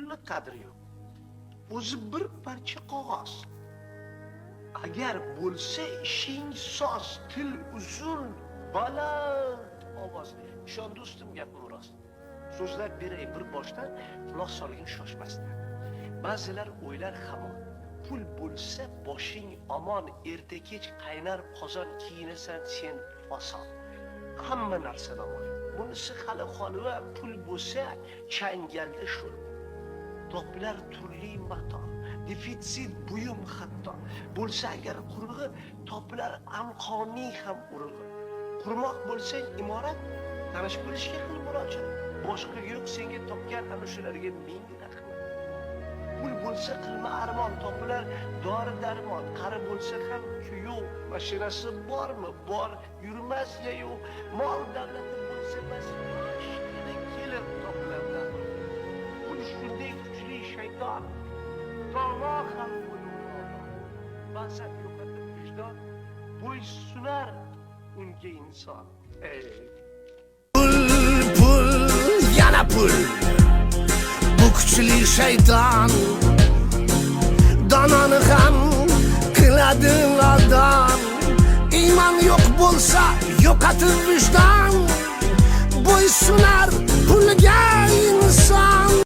pulni qadri yo'q. O'zi bir parcha qog'oz. Agar bo'lsa ishing soz, til uzun, baland ovoz. Ishon do'stim, gapim rost. So'zlab beray bir boshdan, quloq solgin shoshmasdan. Ba'zilar o'ylar hamon. Pul bo'lsa boshing omon, erta kech qaynar qozon kiyinasan sen oson. Hamma narsadan omon. Bunisi hali holva, pul bo'lsa changalda shul. Toplar turli mato, defitsit buyum hatto. Bo'lsa agar qurg'i, toplar anqoniy ham urg'i. Qurmoq bo'lsang imorat, tanish bilishga qil murojaat. Boshqa yo'q senga topgan ana shularga ming rahmat. Pul bo'lsa qilma armon, topilar dori darmon. Qari bo'lsa ham kuyov, mashinasi bormi? Bor, yurmas ya yo'q. Mol davlati bo'lsa bas, kelir topilardan. Pul shunday kuchli shayton, dono ham bo'lur. Ba'zan yo'qotib vijdon, bo'ysunar unga inson. Pul, yana pul. Bu kuchli shayton dononi ham qiladi nodon. Iymon yo'q bo'lsa yo'qotib vijdon, bo'ysunar pulga inson.